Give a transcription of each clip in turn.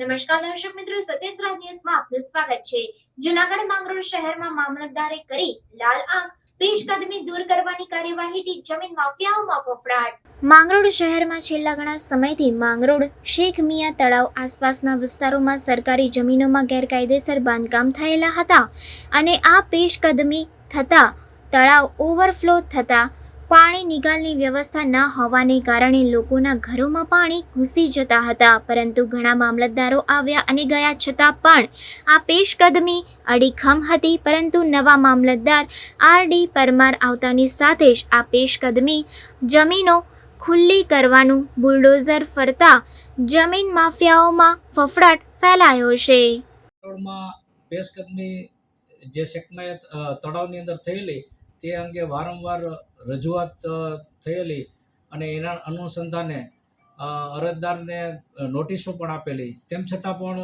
નમસ્કાર દર્શક મિત્રો, સતીશ રાજ ન્યૂઝમાં આપનું સ્વાગત છે। જૂનાગઢ માંગરોળ શહેરમાં મામલતદારે કરી લાલ આંખ, પેશકદમી દૂર કરવાની કાર્યવાહીથી જમીન માફિયાઓમાં ફફડાટ। માંગરોળ શહેરમાં છેલ્લા ઘણા સમયથી માંગરોળ શેખ મિયા તળાવ આસપાસના વિસ્તારોમાં સરકારી જમીનોમાં ગેરકાયદેસર બાંધકામ થયેલા હતા અને આ પેશકદમી થતા તળાવ ઓવરફ્લો થતા પાણી નિકાલની વ્યવસ્થા ન હોવાને કારણે લોકોના ઘરોમાં પાણી ઘૂસી જતા હતા, પરંતુ ઘણા મામલતદારો આવ્યા અને ગયા છતાં પણ આ પેશકદમી અડીખમ હતી। પરંતુ નવા મામલતદાર આર.ડી. પરમાર આવતાની સાથે જ આ પેશકદમી જમીનો ખુલ્લી કરવાનું બુલડોઝર ફરતા જમીન માફિયાઓમાં ફફડાટ ફેલાયો છે। પેશકદમી જે શેખમય તળાવની અંદર થયેલી તે અંગે વારંવાર રજૂઆત થયેલી અને એના અનુસંધાને અરજદારને નોટિસો પણ આપેલી, તેમ છતાં પણ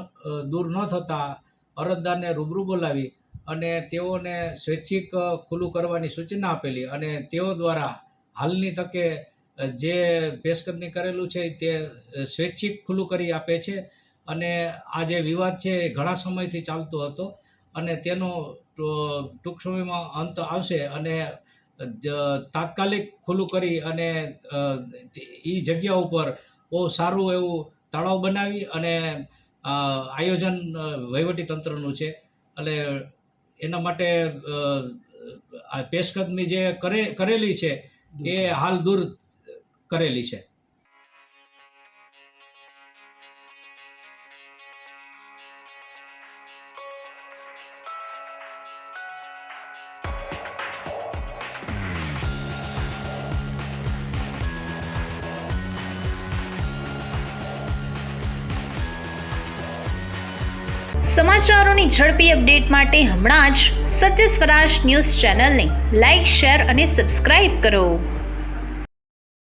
દૂર ન થતાં અરજદારને રૂબરૂ બોલાવી અને તેઓને સ્વૈચ્છિક ખુલ્લું કરવાની સૂચના આપેલી અને તેઓ દ્વારા હાલની તકે જે પેશકદમી કરેલું છે તે સ્વૈચ્છિક ખુલ્લું કરી આપે છે અને આ જે વિવાદ છે એ ઘણા સમયથી ચાલતો હતો અને તેનો ટૂંક સમયમાં અંત આવશે અને તાત્કાલિક ખુલ્લું કરી અને એ જગ્યા ઉપર બહુ સારું એવું તળાવ બનાવી અને આયોજન વહીવટીતંત્રનું છે। એટલે એના માટે આ પેશકદમી જે કરેલી છે એ હાલ દૂર કરેલી છે। સમાચારોની ઝડપી અપડેટ માટે હમણાં જ સત્ય સ્વરાજ ન્યૂઝ ચેનલને લાઇક, શેર અને સબસ્ક્રાઇબ કરો।